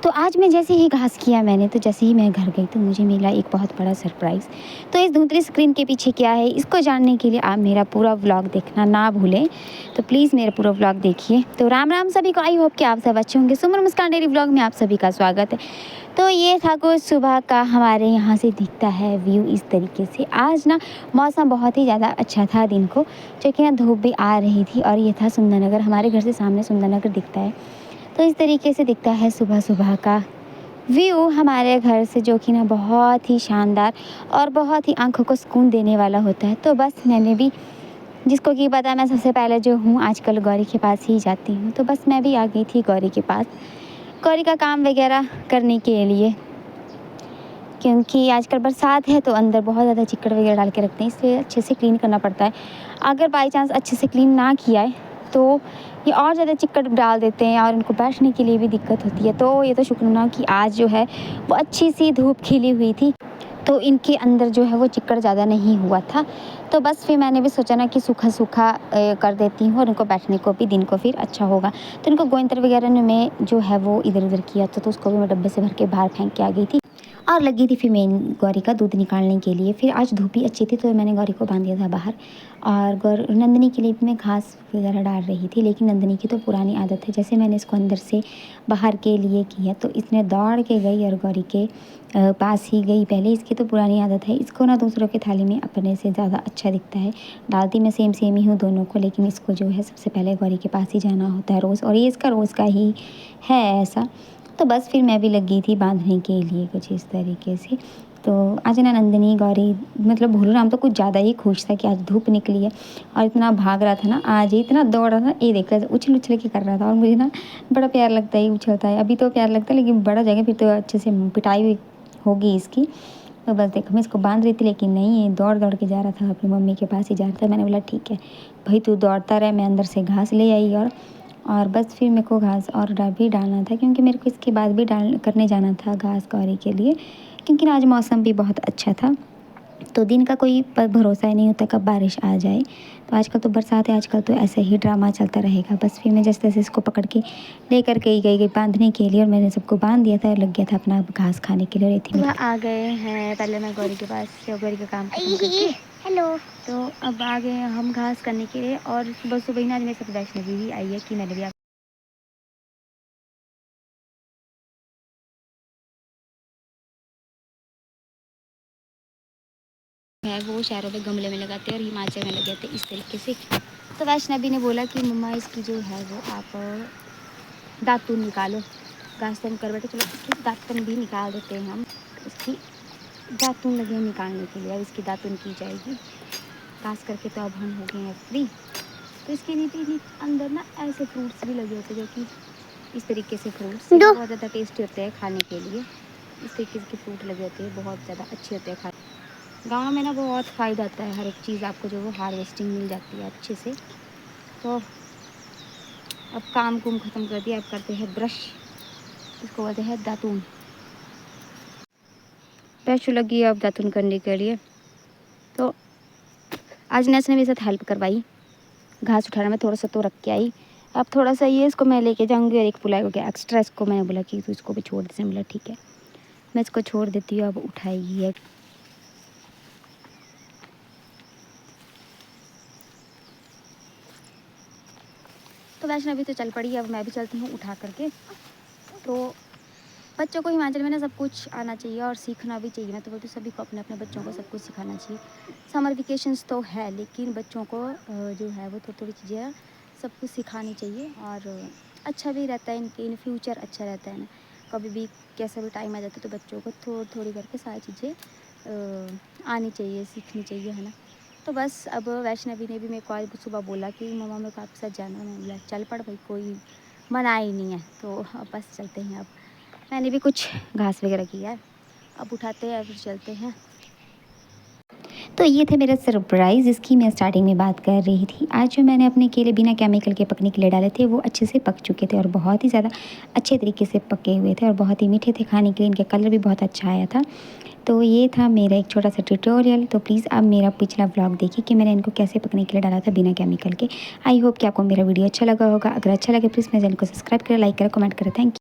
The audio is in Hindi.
तो आज मैं जैसे ही घास किया मैंने, तो जैसे ही मैं घर गई तो मुझे मिला एक बहुत बड़ा सरप्राइज़। तो इस धुंधली स्क्रीन के पीछे क्या है, इसको जानने के लिए आप मेरा पूरा व्लॉग देखना ना भूलें। तो प्लीज़ मेरा पूरा व्लॉग देखिए। तो राम राम सभी को, आई होप कि आप सब अच्छे होंगे। सुमन मुस्कान डेली व्लॉग में आप सभी का स्वागत है। तो ये था कुछ सुबह का हमारे यहाँ से दिखता है व्यू इस तरीके से। आज ना मौसम बहुत ही ज़्यादा अच्छा था दिन को, जो कि ना धूप भी आ रही थी। और ये था सुंदरनगर, हमारे घर से सामने सुंदरनगर दिखता है। तो इस तरीके से दिखता है सुबह सुबह का व्यू हमारे घर से, जो कि ना बहुत ही शानदार और बहुत ही आंखों को सुकून देने वाला होता है। तो बस मैंने भी, जिसको कि पता है मैं सबसे पहले जो हूँ आजकल गौरी के पास ही जाती हूँ, तो बस मैं भी आ गई थी गौरी के पास, गौरी का काम वगैरह करने के लिए। क्योंकि आजकल बरसात है तो अंदर बहुत ज़्यादा चिक्कड़ वगैरह डाल के रखते हैं, इसलिए अच्छे से क्लीन करना पड़ता है। अगर बाई चांस अच्छे से क्लीन ना किया है तो ये और ज़्यादा चिक्कड़ डाल देते हैं और उनको बैठने के लिए भी दिक्कत होती है। तो ये तो शुक्र कि आज जो है वो अच्छी सी धूप खिली हुई थी, तो इनके अंदर जो है वो चिक्कड़ ज़्यादा नहीं हुआ था। तो बस फिर मैंने भी सोचा ना कि सूखा सूखा कर देती हूँ, और इनको बैठने को भी दिन को फिर अच्छा होगा। तो इनको गोइंतर वगैरह ने मैं जो है वो इधर उधर किया था, तो उसको भी मैं डब्बे से भर के बाहर फेंक के आ गई थी। और लगी थी फिर मैं गौरी का दूध निकालने के लिए। फिर आज धूप भी अच्छी थी तो मैंने गौरी को बांध दिया था बाहर। और नंदिनी के लिए भी मैं घास वगैरह डाल रही थी, लेकिन नंदिनी की तो पुरानी आदत है, जैसे मैंने इसको अंदर से बाहर के लिए किया तो इसने दौड़ के गई और गौरी के पास ही गई पहले। इसकी तो पुरानी आदत है, इसको ना दूसरों की थाली में अपने से ज़्यादा अच्छा दिखता है। डालती मैं सेम सेम ही हूँ दोनों को, लेकिन इसको जो है सबसे पहले गौरी के पास ही जाना होता है रोज़, और ये इसका रोज़ का ही है ऐसा। तो बस फिर मैं भी लगी थी बांधने के लिए कुछ इस तरीके से। तो आज ना नंदिनी गौरी मतलब भोलू राम तो कुछ ज़्यादा ही खुश था कि आज धूप निकली है, और इतना भाग रहा था ना, आज ही इतना दौड़ रहा था, ये देख रहा था उछल उछल के कर रहा था। और मुझे ना बड़ा प्यार लगता है, उछलता है। अभी तो प्यार लगता है, लेकिन बड़ा जगह फिर तो अच्छे से पिटाई भी होगी इसकी। तो बस देखो मैं इसको बांध रही थी, लेकिन नहीं, ये दौड़ दौड़ के जा रहा था, अपनी मम्मी के पास ही जा रहा था। मैंने बोला ठीक है भाई तू दौड़ता रहे, मैं अंदर से घास ले आई। और बस फिर मेरे को घास और भी डालना था, क्योंकि मेरे को इसके बाद भी करने जाना था घास गौरी के लिए, क्योंकि आज मौसम भी बहुत अच्छा था। तो दिन का कोई भरोसा ही नहीं होता कब बारिश आ जाए। तो आजकल तो बरसात है, आजकल तो ऐसे ही ड्रामा चलता रहेगा। बस फिर मैं जैसे तैसे इसको पकड़ के लेकर गई बांधने के लिए, और मैंने सबको बांध दिया था और लग गया था अपना घास खाने के लिए। तो आ गए हैं, पहले मैं गौरी के पास गौरी का काम खत्म करके, हेलो, तो अब आ गए हम घास करने के लिए। और सुबह सुबह ही ना आज मेरे साथ वैष्णवी भी आई है कि मैंने भी है वो शहरों में गमले में लगाते हैं और हिमाचल में लगाते हैं इस तरीके से। तो वैष्णवी ने बोला कि मम्मा इसकी जो है वो आप दातुन निकालो, घास तो कर बैठे, चलो इसकी दातुन भी निकाल देते हैं हम। इसकी दातुन लगे हैं निकालने के लिए, अब इसकी दातुन की जाएगी। घास करके तो अब हम हो गए हैं फ्री। तो इसके नीचे अंदर ना ऐसे फ्रूट्स भी लगे होते हैं, जो कि इस तरीके से फ्रूट्स बहुत ज़्यादा टेस्टी होते हैं खाने के लिए। इस तरीके के फ्रूट लगे होते हैं, बहुत ज़्यादा अच्छे होते हैं खाने। गाँव में ना बहुत फ़ायदा होता है, हर एक चीज़ आपको जो वो हार्वेस्टिंग मिल जाती है अच्छे से। तो अब काम कुम ख़त्म कर दिया, अब करते हैं ब्रश, इसको बोलते हैं दातुन। ब्रश लगी अब दातुन करने के लिए। तो आज नैस ने मेरे साथ हेल्प करवाई, घास उठाने में थोड़ा सा तो रख के आई। अब थोड़ा सा ये इसको मैं लेके जाऊँगी, और एक पुलाई हो गया एक्स्ट्रा, इसको मैंने बोला कि तू इसको भी छोड़ दे। बोला ठीक है, मैं इसको छोड़ देती हूँ, अब उठाएगी है। तो वैष्णवी तो चल पड़ी, अब मैं भी चलती हूँ उठा करके। तो बच्चों को हिमाचल में ना सब कुछ आना चाहिए और सीखना भी चाहिए। मैं तो बोलती हूँ सभी को अपने अपने बच्चों को सब कुछ सिखाना चाहिए। समर वेकेशंस तो है, लेकिन बच्चों को जो है वो थोड़ी थोड़ी चीज़ें सब कुछ सिखानी चाहिए, और अच्छा भी रहता है, इनके इन फ्यूचर अच्छा रहता है ना। कभी भी कैसा भी टाइम आ जाता है तो बच्चों को थोड़ी थोड़ी करके सारी चीज़ें आनी चाहिए, सीखनी चाहिए, है ना। तो बस अब वैष्णवी ने भी मेरे को आज सुबह बोला कि मम्मा मेरे को आपके साथ जाना है। मैंने बोला चल पड़ भाई, कोई मना ही नहीं है। तो अब बस चलते हैं। अब मैंने भी कुछ घास वगैरह किया है, अब उठाते हैं फिर चलते हैं। तो ये थे मेरा सरप्राइज़, जिसकी मैं स्टार्टिंग में बात कर रही थी। आज जो मैंने अपने केले बिना केमिकल के पकने के लिए डाले थे, वो अच्छे से पक चुके थे और बहुत ही ज़्यादा अच्छे तरीके से पके हुए थे, और बहुत ही मीठे थे खाने के लिए। इनका कलर भी बहुत अच्छा आया था। तो ये था मेरा एक छोटा सा ट्यूटोरियल। तो प्लीज़ आप मेरा पिछला व्लॉग देखिए कि मैंने इनको कैसे पकने के लिए डाला था बिना केमिकल के। आई होप कि आपको मेरा वीडियो अच्छा लगा होगा। अगर अच्छा लगे प्लीज़ मेरे चैनल को सब्सक्राइब करें, लाइक करें, कमेंट करें। Thank you.